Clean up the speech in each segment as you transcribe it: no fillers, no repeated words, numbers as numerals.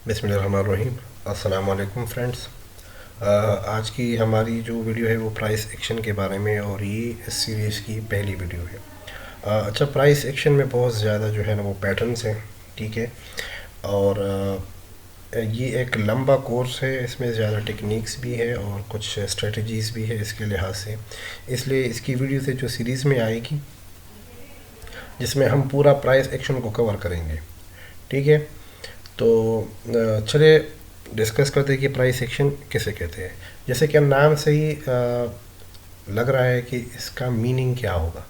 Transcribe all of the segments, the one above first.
बिस्मिल्लाहिर्रहमानिर्रहीम। अस्सलाम वालेकुम फ्रेंड्स। आज की हमारी जो वीडियो है वो प्राइस एक्शन के बारे में, और ये इस सीरीज़ की पहली वीडियो है। अच्छा, प्राइस एक्शन में बहुत ज़्यादा जो है ना वो पैटर्न्स हैं, ठीक है। और ये एक लंबा कोर्स है, इसमें ज़्यादा टेक्निक्स भी है और कुछ स्ट्रेटजीज़ भी है इसके लिहाज से। इसलिए इसकी वीडियो से जो सीरीज़ में आएगी, जिसमें हम पूरा प्राइस एक्शन को कवर करेंगे, ठीक है। तो चलिए डिस्कस करते हैं कि प्राइस एक्शन किसे कहते हैं। जैसे कि नाम से ही लग रहा है कि इसका मीनिंग क्या होगा।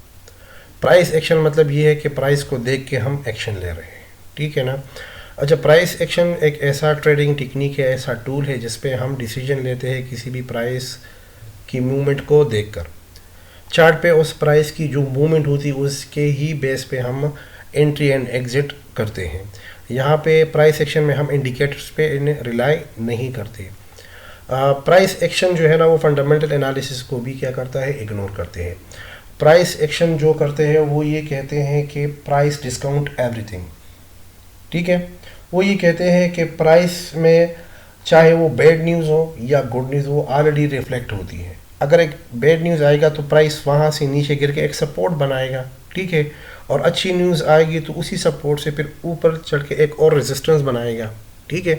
प्राइस एक्शन मतलब ये है कि प्राइस को देख के हम एक्शन ले रहे हैं, ठीक है ना। अच्छा, प्राइस एक्शन एक ऐसा ट्रेडिंग टेक्निक है, ऐसा टूल है जिसपे हम डिसीजन लेते हैं किसी भी प्राइस की मूवमेंट को देखकर। चार्ट पे उस प्राइस की जो मूवमेंट होती है उसके ही बेस पे हम एंट्री एंड एग्जिट करते हैं। यहाँ पे प्राइस एक्शन में हम इंडिकेटर्स पे इन्हें रिलाई नहीं करते। प्राइस एक्शन जो है ना वो फंडामेंटल एनालिसिस को भी क्या करता है, इग्नोर करते हैं। प्राइस एक्शन जो करते हैं वो ये कहते हैं कि प्राइस डिस्काउंट एवरीथिंग, ठीक है। वो ये कहते हैं कि प्राइस में चाहे वो बैड न्यूज़ हो या गुड न्यूज़, वो ऑलरेडी रिफ्लेक्ट होती है। अगर एक बैड न्यूज़ आएगा तो प्राइस वहाँ से नीचे गिर के एक सपोर्ट बनाएगा, ठीक है। और अच्छी न्यूज़ आएगी तो उसी सपोर्ट से फिर ऊपर चढ़ के एक और रेजिस्टेंस बनाएगा, ठीक है।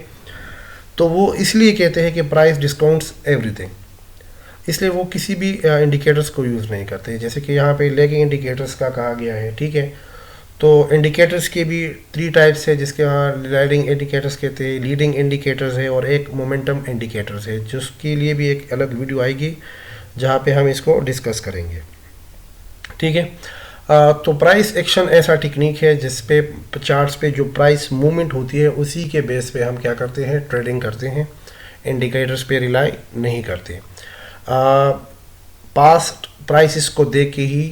तो वो इसलिए कहते हैं कि प्राइस डिस्काउंट्स एवरीथिंग। इसलिए वो किसी भी इंडिकेटर्स को यूज़ नहीं करते। जैसे कि यहाँ पे लैगिंग इंडिकेटर्स का कहा गया है, ठीक है। तो इंडिकेटर्स के भी 3 टाइप्स है, जिसके यहाँ लीडिंग इंडिकेटर्स कहते हैं, लीडिंग इंडिकेटर्स है, और एक मोमेंटम इंडिकेटर्स है, जिसके लिए भी एक अलग वीडियो आएगी जहाँ पे हम इसको डिस्कस करेंगे, ठीक है। तो प्राइस एक्शन ऐसा टेक्निक है जिसपे चार्ट्स पे जो प्राइस मूवमेंट होती है उसी के बेस पे हम क्या करते हैं, ट्रेडिंग करते हैं। इंडिकेटर्स पे रिलाई नहीं करते। पास्ट प्राइसेस को देख के ही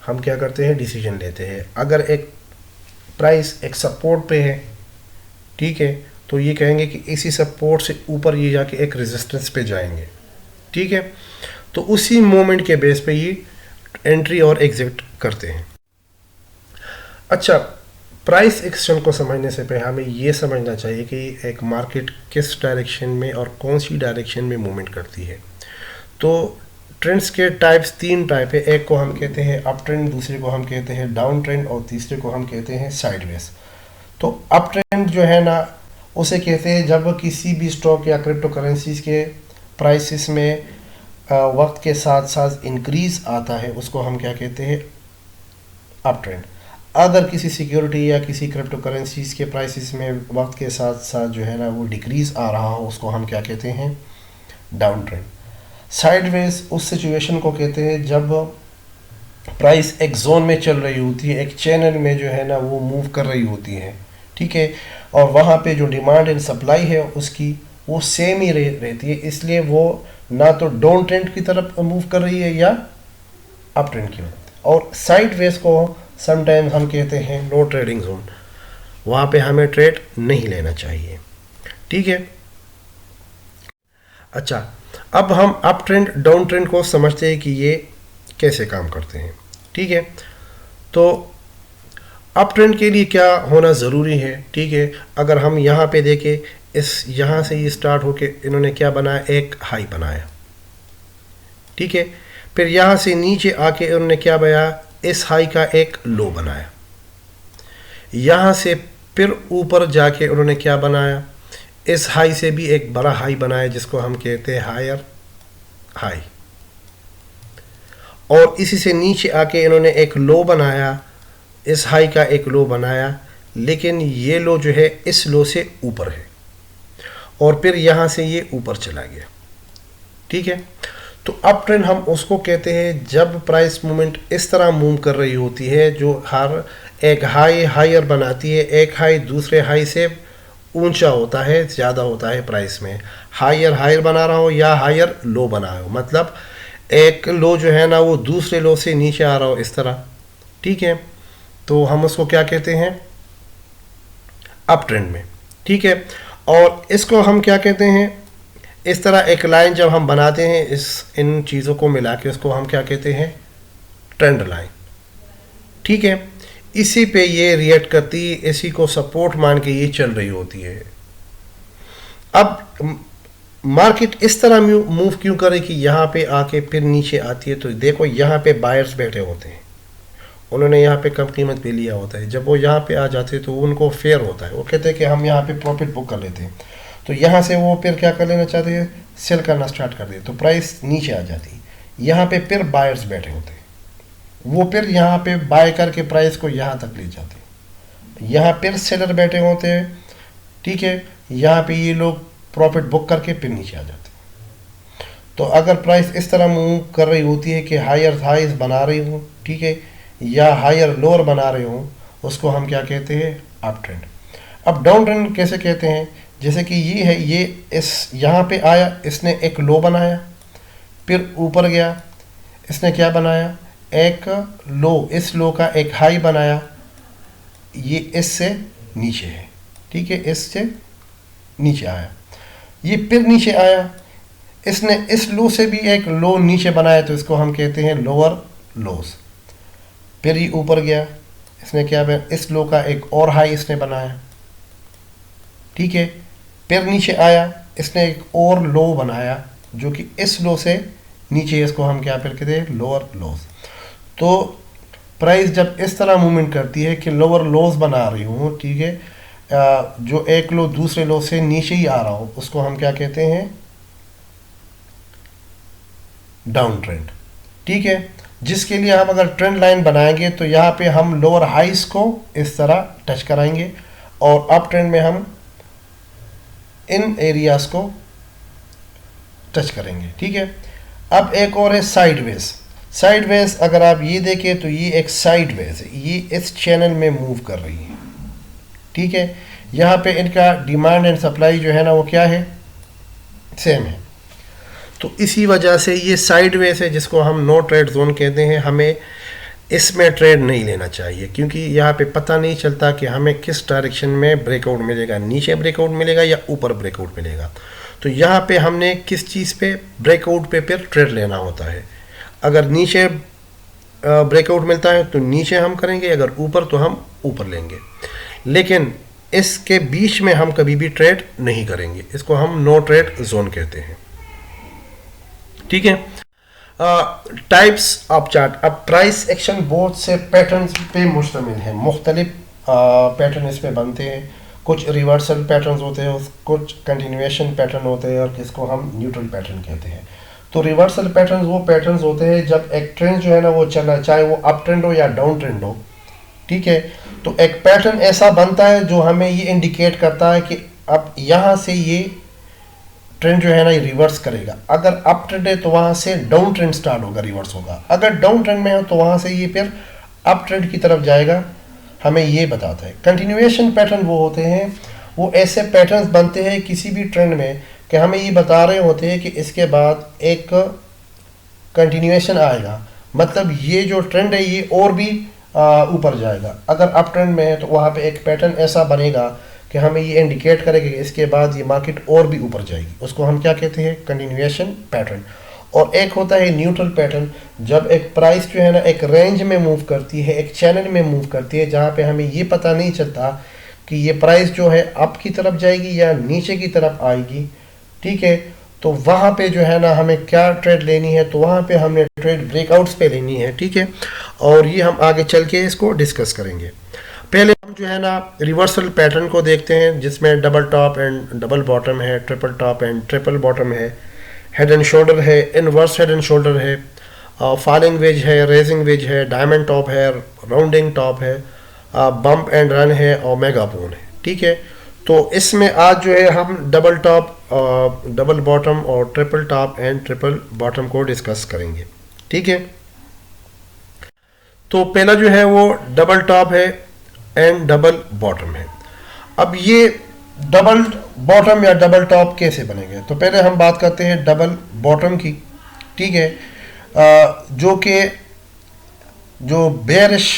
हम क्या करते हैं, डिसीजन लेते हैं। अगर एक प्राइस एक सपोर्ट पे है, ठीक है, तो ये कहेंगे कि इसी सपोर्ट से ऊपर ये जाके एक रेजिस्टेंस पे जाएंगे, ठीक है। तो उसी मोमेंट के बेस पे ये एंट्री और एग्जिट करते हैं। अच्छा, प्राइस एक्शन को समझने से पहले हमें ये समझना चाहिए कि एक मार्केट किस डायरेक्शन में और कौन सी डायरेक्शन में मूवमेंट करती है। तो ट्रेंड्स के टाइप्स 3 टाइप है। एक को हम कहते हैं अप ट्रेंड, दूसरे को हम कहते हैं डाउन ट्रेंड, और तीसरे को हम कहते हैं साइडवेज। तो अप ट्रेंड जो है ना उसे कहते हैं जब किसी भी स्टॉक या क्रिप्टो करेंसीज के प्राइसेस में वक्त के साथ साथ इंक्रीज आता है, उसको हम क्या कहते हैं, अप ट्रेंड। अगर किसी सिक्योरिटी या किसी क्रिप्टो करेंसीज के प्राइसेस में वक्त के साथ साथ जो है ना वो डिक्रीज आ रहा हो, उसको हम क्या कहते हैं, डाउन ट्रेंड। साइडवेज उस सिचुएशन को कहते हैं जब प्राइस एक जोन में चल रही होती है, एक चैनल में जो है ना वो मूव कर रही होती है, ठीक है। और वहाँ पे जो डिमांड एंड सप्लाई है उसकी वो सेम ही रहती है, इसलिए वो ना तो डाउन ट्रेंड की तरफ मूव कर रही है या अप ट्रेंड की। और साइडवेज को समटाइम्स हम कहते हैं नो ट्रेडिंग जोन, वहाँ पे हमें ट्रेड नहीं लेना चाहिए, ठीक है। अच्छा, अब हम अप ट्रेंड डाउन ट्रेंड को समझते हैं कि ये कैसे काम करते हैं, ठीक है। तो अप ट्रेंड के लिए क्या होना ज़रूरी है, ठीक है। अगर हम यहाँ पे देखें, इस यहाँ से ये स्टार्ट होके इन्होंने क्या बनाया, एक हाई बनाया, ठीक है। फिर यहाँ से नीचे आके इन्होंने क्या बनाया, इस हाई का एक लो बनाया। यहाँ से फिर ऊपर जाके उन्होंने क्या बनाया, इस हाई से भी एक बड़ा हाई बनाया जिसको हम कहते हैं हायर हाई। और इसी से नीचे आके इन्होंने एक लो बनाया, इस हाई का एक लो बनाया, लेकिन ये लो जो है इस लो से ऊपर है, और फिर यहाँ से ये ऊपर चला गया, ठीक है। तो अप ट्रेंड हम उसको कहते हैं जब प्राइस मूवमेंट इस तरह मूव कर रही होती है, जो हर एक हाई हायर बनाती है, एक हाई दूसरे हाई से ऊंचा होता है, ज़्यादा होता है प्राइस में। हायर हायर बना रहा हो या हायर लो बना रहा हो, मतलब एक लो जो है ना वो दूसरे लो से नीचे आ रहा हो, इस तरह, ठीक है। तो हम उसको क्या कहते हैं, अप ट्रेंड में, ठीक है। और इसको हम क्या कहते हैं, इस तरह एक लाइन जब हम बनाते हैं इन चीज़ों को मिला के, उसको हम क्या कहते हैं, ट्रेंड लाइन, ठीक है। इसी पे ये रिएक्ट करती है, इसी को सपोर्ट मान के ये चल रही होती है, अब मार्केट इस तरह मूव क्यों करे कि यहाँ पे आके फिर नीचे आती है? तो देखो यहाँ पे बायर्स बैठे होते हैं, उन्होंने यहाँ पे कम कीमत पे लिया होता है। जब वो यहाँ पे आ जाते हैं तो उनको फेयर होता है, वो कहते हैं कि हम यहाँ पे प्रॉफिट बुक कर लेते हैं। तो यहाँ से वो फिर क्या कर लेना चाहते हैं, सेल करना स्टार्ट कर देते, तो प्राइस नीचे आ जाती है। यहाँ पे फिर बायर्स बैठे होते हैं, वो फिर यहाँ पे बाय करके प्राइस को यहाँ तक ले जाते हैं। यहाँ फिर सेलर बैठे होते हैं, ठीक है, यहाँ पे ये लोग प्रॉफिट बुक करके फिर नीचे आ जाते हैं। तो अगर प्राइस इस तरह मूव कर रही होती है कि हायर हाइज बना रही हूँ, ठीक है, या हायर लोअर बना रहे हूँ, उसको हम क्या कहते हैं, अप ट्रेंड। अब डाउन ट्रेंड कैसे कहते हैं? जैसे कि ये है, ये इस यहाँ पे आया, इसने एक लो बनाया, फिर ऊपर गया, इसने क्या बनाया, एक लो, इस लो का एक हाई बनाया, ये इससे नीचे है, ठीक है, इससे नीचे आया, ये फिर नीचे आया, इसने इस लो से भी एक लो नीचे बनाया, तो इसको हम कहते हैं लोअर लोस। फिर ये ऊपर गया, इसने क्या बनाया, इस लो का एक और हाई इसने बनाया, ठीक है, फिर नीचे आया, इसने एक और लो बनाया जो कि इस लो से नीचे, इसको हम क्या फिर कहते हैं, लोअर लोस। तो प्राइस जब इस तरह मूवमेंट करती है कि लोअर लोस बना रही हूँ, ठीक है, जो एक लो दूसरे लो से नीचे ही आ रहा हो, उसको हम क्या कहते हैं, डाउन ट्रेंड, ठीक है। जिसके लिए हम अगर ट्रेंड लाइन बनाएंगे तो यहाँ पे हम लोअर हाइस को इस तरह टच कराएंगे और अप ट्रेंड में हम इन एरियाज को टच करेंगे, ठीक है। अब एक और है साइडवेज। साइडवेज अगर आप ये देखें तो ये एक साइडवेज है, ये इस चैनल में मूव कर रही है, ठीक है। यहाँ पे इनका डिमांड एंड सप्लाई जो है ना वो क्या है, सेम है। तो इसी वजह से ये साइडवेज है, जिसको हम नो ट्रेड जोन कहते हैं। हमें इसमें ट्रेड नहीं लेना चाहिए, क्योंकि यहाँ पे पता नहीं चलता कि हमें किस डायरेक्शन में ब्रेकआउट मिलेगा, नीचे ब्रेकआउट मिलेगा या ऊपर ब्रेकआउट मिलेगा। तो यहाँ पे हमने किस चीज़ पे, ब्रेकआउट पे फिर ट्रेड लेना होता है। अगर नीचे ब्रेकआउट मिलता है तो नीचे हम करेंगे, अगर ऊपर तो हम ऊपर लेंगे, लेकिन इसके बीच में हम कभी भी ट्रेड नहीं करेंगे। इसको हम नो ट्रेड जोन कहते हैं, ठीक है। Types of chart. अब प्राइस एक्शन बहुत से पैटर्न्स पे मुश्तमिल है, मुख्तलिफ पैटर्न इस पे बनते हैं। कुछ रिवर्सल पैटर्न्स होते हैं, कुछ कंटिन्यूएशन पैटर्न होते हैं और किसको हम न्यूट्रल पैटर्न कहते हैं। तो रिवर्सल पैटर्न्स वो पैटर्न्स होते हैं जब एक ट्रेंड जो है ना वो चला, चाहे वो अप ट्रेंड हो या डाउन ट्रेंड हो, ठीक है। तो एक पैटर्न ऐसा बनता है जो हमें ये इंडिकेट करता है कि अब यहाँ से ये ट्रेंड जो है ना ये रिवर्स करेगा। अगर अप ट्रेंड है तो वहाँ से डाउन ट्रेंड स्टार्ट होगा, रिवर्स होगा। अगर डाउन ट्रेंड में हो तो वहाँ से ये फिर अप ट्रेंड की तरफ जाएगा, हमें ये बताता है। कंटिन्यूएशन पैटर्न वो होते हैं, वो ऐसे पैटर्न्स बनते हैं किसी भी ट्रेंड में कि हमें ये बता रहे होते हैं कि इसके बाद एक कंटिन्यूएशन आएगा, मतलब ये जो ट्रेंड है ये और भी ऊपर जाएगा। अगर अप ट्रेंड में है तो वहाँ पे एक पैटर्न ऐसा बनेगा कि हमें ये इंडिकेट करेगा कि इसके बाद ये मार्केट और भी ऊपर जाएगी, उसको हम क्या कहते हैं, कंटिन्यूएशन पैटर्न। और एक होता है न्यूट्रल पैटर्न, जब एक प्राइस जो है ना एक रेंज में मूव करती है, एक चैनल में मूव करती है, जहाँ पे हमें ये पता नहीं चलता कि ये प्राइस जो है अप की तरफ जाएगी या नीचे की तरफ आएगी, ठीक है। तो वहाँ पे जो है ना हमें क्या ट्रेड लेनी है, तो वहाँ पे हमने ट्रेड ब्रेकआउट्स पे लेनी है, ठीक है। और ये हम आगे चल के इसको डिस्कस करेंगे। पहले हम जो है ना रिवर्सल पैटर्न को देखते हैं, जिसमें double top and double bottom है, triple top and triple bottom है, हेड एंड शोल्डर है, इनवर्स हेड एंड शोल्डर है, फॉलिंग वेज है, रेजिंग वेज है, डायमंड टॉप है, राउंडिंग टॉप है, बम्प एंड रन है और मेगा बोन है, ठीक है। तो इसमें आज जो है हम डबल टॉप, डबल बॉटम और triple top and triple bottom को डिस्कस करेंगे, ठीक है। तो पहला जो है वो डबल टॉप है एंड डबल बॉटम है। अब ये डबल बॉटम या डबल टॉप कैसे बनेंगे, तो पहले हम बात करते हैं डबल बॉटम की, ठीक है। जो कि जो बेयरिश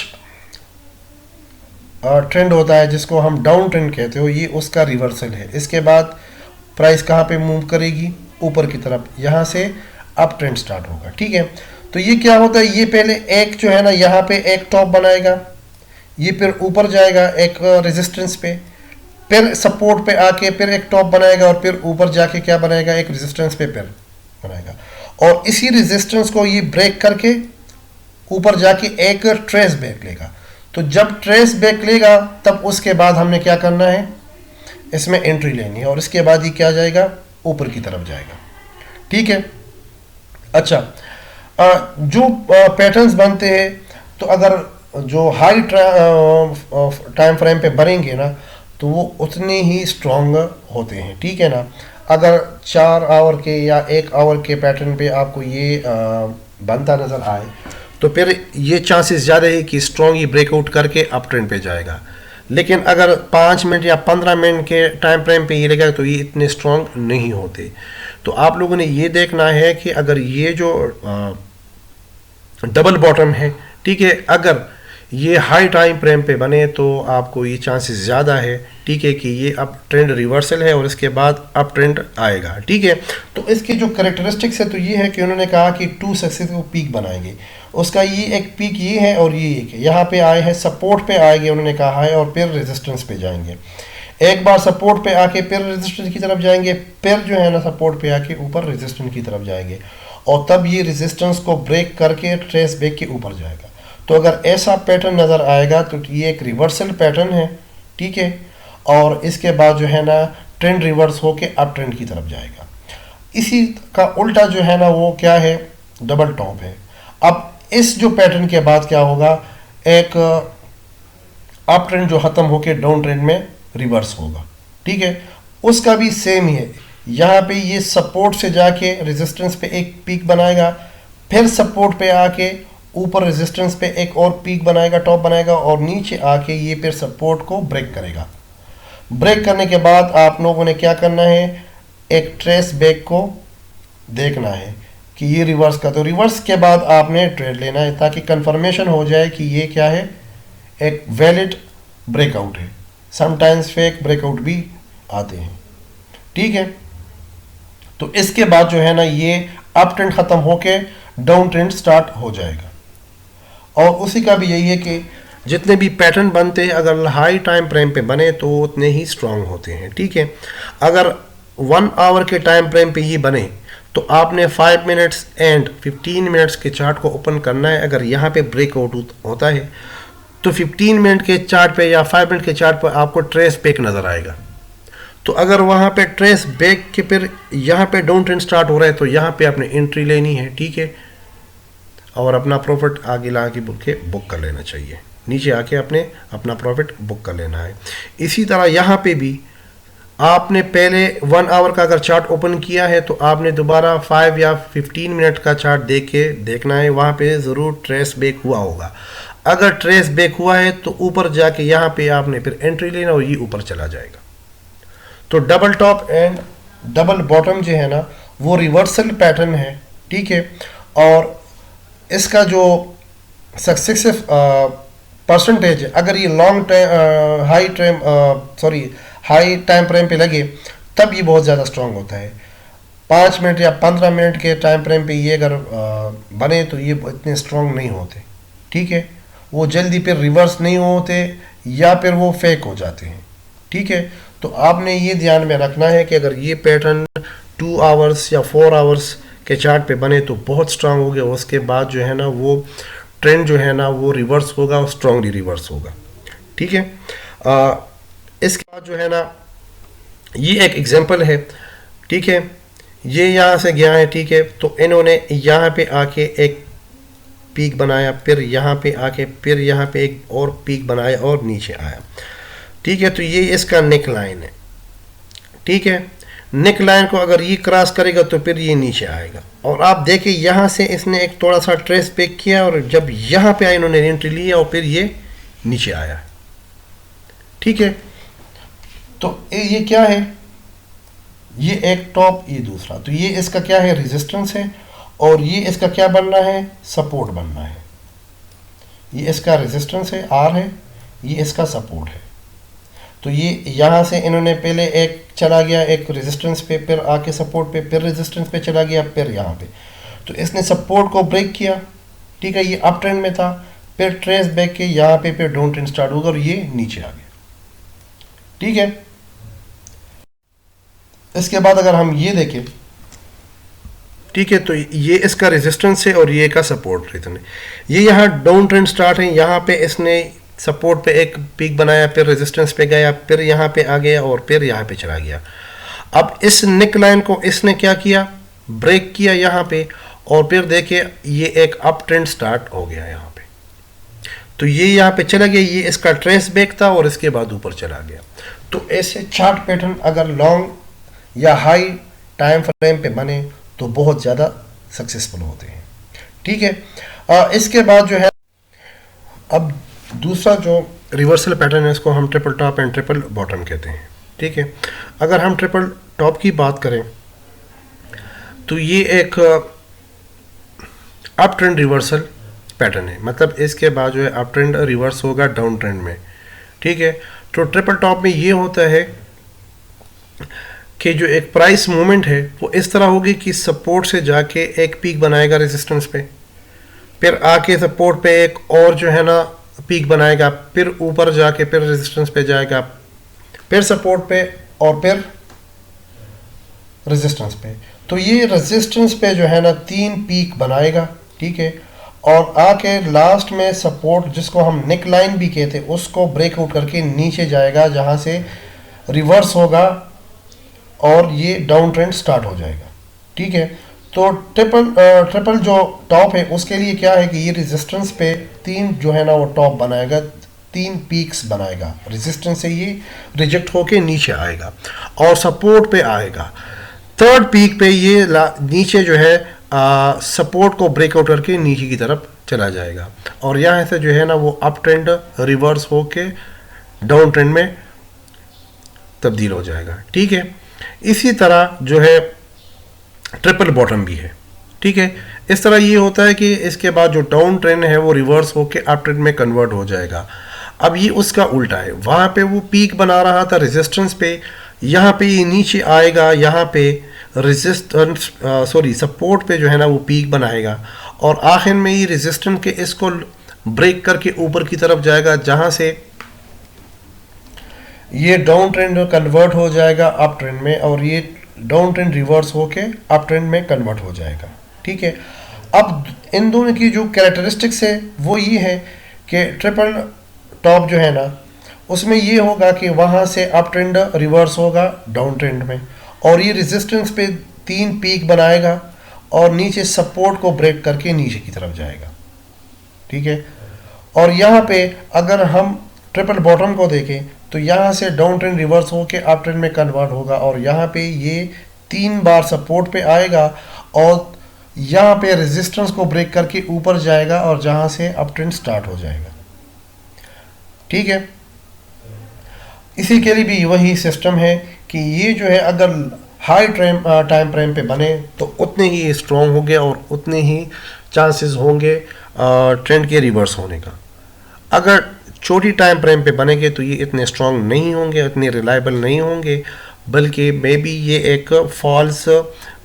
ट्रेंड होता है, जिसको हम डाउन ट्रेंड कहते हो, ये उसका रिवर्सल है। इसके बाद प्राइस कहाँ पे मूव करेगी, ऊपर की तरफ, यहाँ से अप ट्रेंड स्टार्ट होगा, ठीक है। तो ये क्या होता है, ये पहले एक जो है ना यहाँ पे एक टॉप बनाएगा, ये फिर ऊपर जाएगा एक रेजिस्टेंस पे, फिर सपोर्ट पे आके फिर एक टॉप बनाएगा और फिर ऊपर जाके क्या बनाएगा, एक रेजिस्टेंस पे फिर बनाएगा, और इसी रेजिस्टेंस को ये ब्रेक करके ऊपर जाके एक ट्रेस ब्रेक लेगा। तो जब ट्रेस ब्रेक लेगा तब उसके बाद हमने क्या करना है, इसमें एंट्री लेनी है, और इसके बाद ये क्या जाएगा, ऊपर की तरफ जाएगा। ठीक है। अच्छा, जो पैटर्न्स बनते हैं, तो अगर जो हाई टाइम फ्रेम पे बनेंगे ना तो वो उतने ही स्ट्रॉन्ग होते हैं। ठीक है ना। अगर 4 आवर के या 1 आवर के पैटर्न पे आपको ये बनता नज़र आए तो फिर ये चांसेस ज़्यादा है कि स्ट्रॉन्ग ही ब्रेकआउट करके अप ट्रेंड पे जाएगा। लेकिन अगर 5 मिनट या 15 मिनट के टाइम फ्रेम पे ये लगेगा तो ये इतने स्ट्रॉन्ग नहीं होते। तो आप लोगों ने ये देखना है कि अगर ये जो डबल बॉटम है, ठीक है, अगर ये हाई टाइम फ्रेम पे बने तो आपको ये चांसेस ज़्यादा है, ठीक है, कि ये अप ट्रेंड रिवर्सल है और इसके बाद अप ट्रेंड आएगा। ठीक है। तो इसकी जो करेक्टरिस्टिक्स है तो ये है कि उन्होंने कहा कि 2 सक्सेसिव पीक बनाएंगे। उसका ये एक पीक ये है और ये एक है, यहाँ पे आए हैं सपोर्ट पे आएंगे उन्होंने कहा है, और फिर रेजिस्टेंस पे जाएंगे। एक बार सपोर्ट पे आके फिर रेजिस्टेंस की तरफ जाएंगे, फिर जो है ना सपोर्ट पे आके ऊपर रेजिस्टेंस की तरफ जाएंगे, और तब ये रेजिस्टेंस को ब्रेक करके ट्रेस ब्रेक के ऊपर जाएगा। तो अगर ऐसा पैटर्न नज़र आएगा तो ये एक रिवर्सल पैटर्न है। ठीक है। और इसके बाद जो है ना ट्रेंड रिवर्स होके अप ट्रेंड की तरफ जाएगा। इसी का उल्टा जो है ना वो क्या है, डबल टॉप है। अब इस जो पैटर्न के बाद क्या होगा, एक अप ट्रेंड जो ख़त्म होके डाउन ट्रेंड में रिवर्स होगा। ठीक है। उसका भी सेम ही है, यहाँ पे ये सपोर्ट से जाके रेजिस्टेंस पे एक पीक बनाएगा, फिर सपोर्ट पे आके ऊपर रेजिस्टेंस पे एक और पीक बनाएगा, टॉप बनाएगा, और नीचे आके ये फिर सपोर्ट को ब्रेक करेगा। ब्रेक करने के बाद आप लोगों ने क्या करना है, एक ट्रेस ब्रेक को देखना है कि ये रिवर्स का, तो रिवर्स के बाद आपने ट्रेड लेना है ताकि कंफर्मेशन हो जाए कि ये क्या है, एक वैलिड ब्रेकआउट है। समटाइम्स फेक ब्रेकआउट भी आते हैं। ठीक है। तो इसके बाद जो है ना ये अप ट्रेंड ख़त्म होके डाउन ट्रेंड स्टार्ट हो जाएगा। और उसी का भी यही है कि जितने भी पैटर्न बनते हैं अगर हाई टाइम फ्रेम पे बने तो उतने ही स्ट्रांग होते हैं। ठीक है। अगर 1 आवर के टाइम फ्रेम पे ये बने तो आपने 5 मिनट्स एंड 15 मिनट्स के चार्ट को ओपन करना है। अगर यहाँ पे ब्रेकआउट होता है तो 15 मिनट के चार्ट पे या 5 मिनट के चार्ट पर आपको ट्रेस बैक नज़र आएगा। तो अगर वहाँ पे ट्रेस बैक के फिर यहाँ पे डाउन ट्रेंड स्टार्ट हो रहा है तो यहाँ पे आपने एंट्री लेनी है। ठीक है। और अपना प्रॉफिट आगे ला के बुक कर लेना चाहिए, नीचे आके आपने अपना प्रॉफिट बुक कर लेना है। इसी तरह यहाँ पे भी आपने पहले 1 आवर का अगर चार्ट ओपन किया है तो आपने दोबारा 5 या 15 मिनट का चार्ट देखना है, वहाँ पे ज़रूर ट्रेस बैक हुआ होगा। अगर ट्रेस बैक हुआ है तो ऊपर जाके यहाँ पे आपने फिर एंट्री लेना और ये ऊपर चला जाएगा। तो double top and double bottom जो है ना वो रिवर्सल पैटर्न है। ठीक है। और इसका जो सक्सेसिव परसेंटेज है, अगर ये long time high time frame पे लगे तब ये बहुत ज़्यादा स्ट्रांग होता है। 5 मिनट या 15 मिनट के टाइम फ्रेम पे ये अगर बने तो ये इतने स्ट्रांग नहीं होते। ठीक है। वो जल्दी फिर रिवर्स नहीं होते या फिर वो फेक हो जाते हैं। ठीक है। तो आपने ये ध्यान में रखना है कि अगर ये पैटर्न 2 आवर्स या 4 आवर्स के चार्ट पे बने तो बहुत स्ट्रांग हो गया, उसके बाद जो है ना वो ट्रेंड जो है ना वो रिवर्स होगा और स्ट्रांगली रिवर्स होगा। ठीक है। इसके बाद जो है ना ये एक एग्जांपल है। ठीक है। ये यहाँ से गया है। ठीक है। तो इन्होंने यहाँ पे आके एक पीक बनाया, फिर यहाँ पे आके फिर यहाँ पे एक और पीक बनाया और नीचे आया। ठीक है। तो ये इसका नेक लाइन है। ठीक है। नेक लाइन को अगर ये क्रॉस करेगा तो फिर ये नीचे आएगा, और आप देखिए यहाँ से इसने एक थोड़ा सा ट्रेस बैक किया और जब यहाँ पे आए इन्होंने एंट्री लिया और फिर ये नीचे आया। ठीक है। तो ये क्या है, ये एक टॉप, ये दूसरा, तो ये इसका क्या है, रेजिस्टेंस है, और ये इसका क्या बनना है, सपोर्ट बनना है। ये इसका रेजिस्टेंस है, आर है, ये इसका सपोर्ट है। तो ये यहाँ से इन्होंने पहले एक चला गया एक रेजिस्टेंस पे, फिर आके सपोर्ट पे, फिर रेजिस्टेंस पे चला गया, फिर यहाँ पे, तो इसने सपोर्ट को ब्रेक किया। ठीक है। ये अप ट्रेंड में था, फिर ट्रेस बैक के यहाँ पे फिर डाउन ट्रेंड स्टार्ट होगा और ये नीचे आ गया। ठीक है। इसके बाद अगर हम ये देखें, ठीक है, तो ये इसका रेजिस्टेंस है और ये का सपोर्ट रीजन है। ये यहाँ डाउन ट्रेंड स्टार्ट है, यहाँ पे इसने सपोर्ट पे एक पीक बनाया, फिर रेजिस्टेंस पे गया, फिर यहाँ पे आ गया और फिर यहाँ पे चला गया। अब इस नेक लाइन को इसने क्या किया, ब्रेक किया यहाँ पे, और फिर देखिए ये एक अप ट्रेंड स्टार्ट हो गया यहाँ पे। तो ये यहाँ पे चला गया, ये इसका ट्रेस बैक था और इसके बाद ऊपर चला गया। तो ऐसे चार्ट पैटर्न अगर लॉन्ग या हाई टाइम फ्रेम पे बने तो बहुत ज़्यादा सक्सेसफुल होते हैं, ठीक है। इसके बाद जो है अब दूसरा जो रिवर्सल पैटर्न है, इसको हम triple top and triple bottom कहते हैं, ठीक है। अगर हम ट्रिपल टॉप की बात करें तो ये एक अप ट्रेंड रिवर्सल पैटर्न है, मतलब इसके बाद जो है अप ट्रेंड रिवर्स होगा डाउन ट्रेंड में, ठीक है। तो ट्रिपल टॉप में ये होता है कि जो एक प्राइस मूवमेंट है वो इस तरह होगी कि सपोर्ट से जाके एक पीक बनाएगा रेजिस्टेंस पे, फिर आके सपोर्ट पे एक और जो है ना पीक बनाएगा, फिर ऊपर जाके फिर रेजिस्टेंस पे जाएगा, फिर सपोर्ट पे और फिर रेजिस्टेंस पे। तो ये रेजिस्टेंस पे जो है ना 3 पीक बनाएगा, ठीक है, और आके लास्ट में सपोर्ट जिसको हम नेक लाइन भी कहते हैं उसको ब्रेकआउट करके नीचे जाएगा, जहाँ से रिवर्स होगा और ये डाउन ट्रेंड स्टार्ट हो जाएगा, ठीक है। तो ट्रिपल जो टॉप है उसके लिए क्या है कि ये रेजिस्टेंस पे 3 जो है ना वो टॉप बनाएगा, 3 पीक्स बनाएगा, रेजिस्टेंस से ये रिजेक्ट होके नीचे आएगा और सपोर्ट पे आएगा। थर्ड पीक पे ये नीचे जो है सपोर्ट को ब्रेकआउट करके नीचे की तरफ चला जाएगा और यहाँ से जो है ना वो अप ट्रेंड रिवर्स होके डाउन ट्रेंड में तब्दील हो जाएगा, ठीक है। इसी तरह जो है ट्रिपल बॉटम भी है, ठीक है। इस तरह ये होता है कि इसके बाद जो डाउन ट्रेंड है वो रिवर्स होके अप ट्रेंड में कन्वर्ट हो जाएगा। अब ये उसका उल्टा है, वहाँ पे वो पीक बना रहा था रेजिस्टेंस पे, यहाँ पे ये नीचे आएगा, यहाँ पे सपोर्ट पे जो है ना वो पीक बनाएगा और आखिर में ये रेजिस्टेंस के इसको ब्रेक करके ऊपर की तरफ जाएगा, जहाँ से ये डाउन ट्रेंड कन्वर्ट हो जाएगा अप ट्रेंड में और ये डाउन ट्रेंड रिवर्स होके अप ट्रेंड में कन्वर्ट हो जाएगा, ठीक है। अब इन दोनों की जो कैरेक्टरिस्टिक्स है वो ये है कि ट्रिपल टॉप जो है ना उसमें ये होगा कि वहाँ से अप ट्रेंड रिवर्स होगा डाउन ट्रेंड में और ये रेजिस्टेंस पे 3 पीक बनाएगा और नीचे सपोर्ट को ब्रेक करके नीचे की तरफ जाएगा, ठीक है। और यहाँ पे अगर हम ट्रिपल बॉटम को देखें तो यहाँ से डाउन ट्रेंड रिवर्स होके अप ट्रेंड में कन्वर्ट होगा और यहाँ पे ये 3 बार सपोर्ट पे आएगा और यहाँ पे रेजिस्टेंस को ब्रेक करके ऊपर जाएगा और जहाँ से अप ट्रेंड स्टार्ट हो जाएगा, ठीक है। इसी के लिए भी वही सिस्टम है कि ये जो है अगर हाई टाइम फ्रेम पे बने तो उतने ही स्ट्रॉन्ग होंगे और उतने ही चांसेस होंगे ट्रेंड के रिवर्स होने का। अगर छोटी टाइम फ्रेम पे बनेंगे तो ये इतने स्ट्रॉन्ग नहीं होंगे, इतने रिलायबल नहीं होंगे, बल्कि मे बी ये एक फॉल्स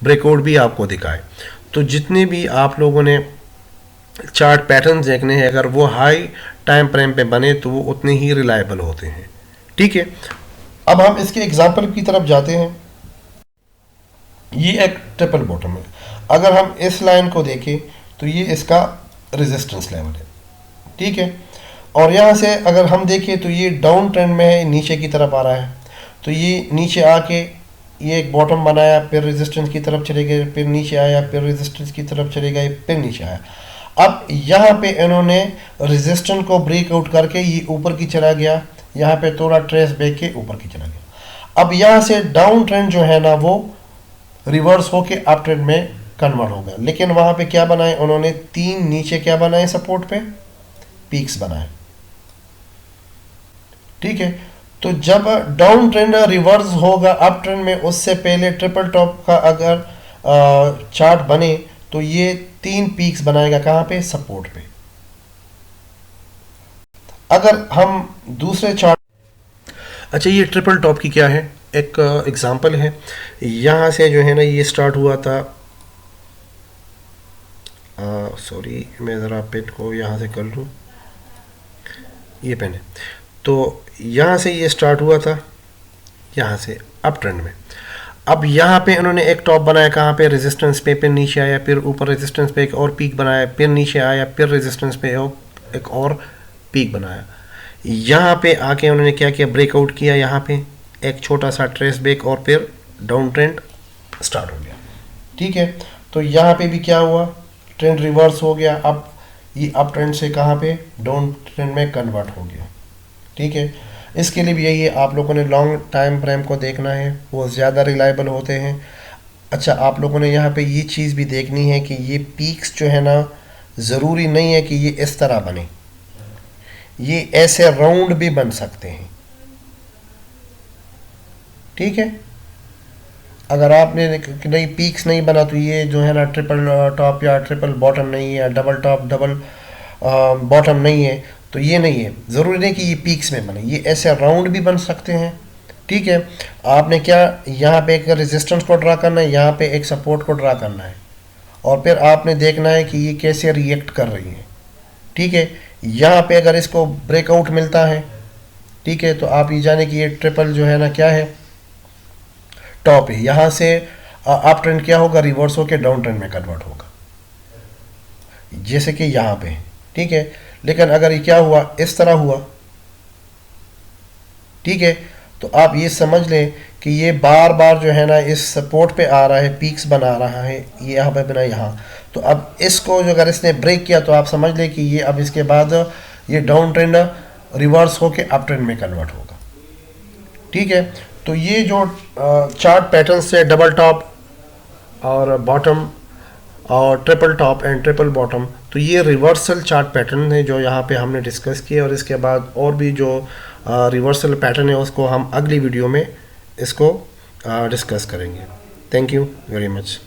ब्रेकआउट भी आपको दिखाए। तो जितने भी आप लोगों ने चार्ट पैटर्न देखने हैं अगर वो हाई टाइम फ्रेम पे बने तो वो उतने ही रिलायबल होते हैं, ठीक है। अब हम इसके एग्जांपल की तरफ जाते हैं। ये एक ट्रिपल बॉटम है, अगर हम इस लाइन को देखें तो ये इसका रेजिस्टेंस लेवल है, ठीक है। और यहाँ से अगर हम देखें तो ये डाउन ट्रेंड में है, नीचे की तरफ आ रहा है, तो ये नीचे आके ये एक बॉटम बनाया, फिर रेजिस्टेंस की तरफ चले गए, फिर नीचे आया, फिर रेजिस्टेंस की तरफ चले गए, फिर नीचे आया। अब यहाँ पे इन्होंने रेजिस्टेंस को ब्रेक आउट करके ये ऊपर की चला गया, यहाँ पे थोड़ा ट्रेस बैक के ऊपर की चला गया। अब यहाँ से डाउन ट्रेंड जो है ना वो रिवर्स होके अप ट्रेंड में कन्वर्ट हो गया, लेकिन वहाँ पे क्या बनाए उन्होंने 3 नीचे क्या बनाए सपोर्ट पे पीक्स बनाए, ठीक है। तो जब डाउन ट्रेंड रिवर्स होगा अप ट्रेंड में उससे पहले ट्रिपल टॉप का अगर चार्ट बने तो ये 3 पीक्स बनाएगा, कहाँ पे सपोर्ट पे। अगर हम दूसरे चार्ट, अच्छा ये ट्रिपल टॉप की क्या है एक एग्जांपल है। यहाँ से जो है ना ये स्टार्ट हुआ था, सॉरी मैं ज़रा पेन को यहाँ से कर लूँ, ये पेन है। तो यहाँ से ये स्टार्ट हुआ था यहाँ से अप ट्रेंड में। अब यहाँ पे उन्होंने एक टॉप बनाया, कहाँ पे, रेजिस्टेंस पे, फिर नीचे आया, फिर ऊपर रेजिस्टेंस पे एक और पीक बनाया, फिर नीचे आया, फिर रेजिस्टेंस पे एक और पीक बनाया। यहाँ पे आके उन्होंने क्या किया, ब्रेकआउट किया, यहाँ पे एक छोटा सा ट्रेस ब्रेक और फिर डाउन ट्रेंड स्टार्ट हो गया। ठीक है, तो यहाँ पे भी क्या हुआ, ट्रेंड रिवर्स हो गया। अब ये अप ट्रेंड से कहाँ पे, डाउन ट्रेंड में कन्वर्ट हो गया। ठीक है, इसके लिए भी यही है, आप लोगों ने लॉन्ग टाइम फ्रेम को देखना है, वो ज़्यादा रिलायबल होते हैं। अच्छा, आप लोगों ने यहाँ पे ये चीज़ भी देखनी है कि ये पीक्स जो है ना, ज़रूरी नहीं है कि ये इस तरह बने, ये ऐसे राउंड भी बन सकते हैं। ठीक है, अगर आपने नहीं पीक्स नहीं बना तो ये जो है ना ट्रिपल टॉप या ट्रिपल बॉटम नहीं है, या डबल टॉप डबल बॉटम नहीं है, तो ये नहीं है, ज़रूरी नहीं कि ये पीक्स में बने, ये ऐसे राउंड भी बन सकते हैं। ठीक है, आपने क्या यहाँ पे एक रेजिस्टेंस को ड्रा करना है, यहाँ पे एक सपोर्ट को ड्रा करना है, और फिर आपने देखना है कि ये कैसे रिएक्ट कर रही है। ठीक है, यहाँ पे अगर इसको ब्रेकआउट मिलता है, ठीक है, तो आप ये जाने कि ये ट्रिपल जो है ना क्या है, टॉप है। यहाँ से अप ट्रेंड क्या होगा, रिवर्स होकर डाउन ट्रेंड में कन्वर्ट होगा, जैसे कि यहाँ पे। ठीक है, लेकिन अगर ये क्या हुआ, इस तरह हुआ, ठीक है, तो आप ये समझ लें कि ये बार बार जो है ना इस सपोर्ट पे आ रहा है, पीक्स बना रहा है, ये यहाँ पे बना यहाँ। तो अब इसको जो अगर इसने ब्रेक किया तो आप समझ लें कि ये अब इसके बाद ये डाउन ट्रेंड रिवर्स होके अप ट्रेंड में कन्वर्ट होगा। ठीक है, तो ये जो चार्ट पैटर्न से डबल टॉप और बॉटम और triple top and triple bottom, तो ये रिवर्सल चार्ट पैटर्न है जो यहाँ पे हमने डिस्कस किया, और इसके बाद और भी जो रिवर्सल पैटर्न है उसको हम अगली वीडियो में इसको डिस्कस करेंगे। Thank you very much.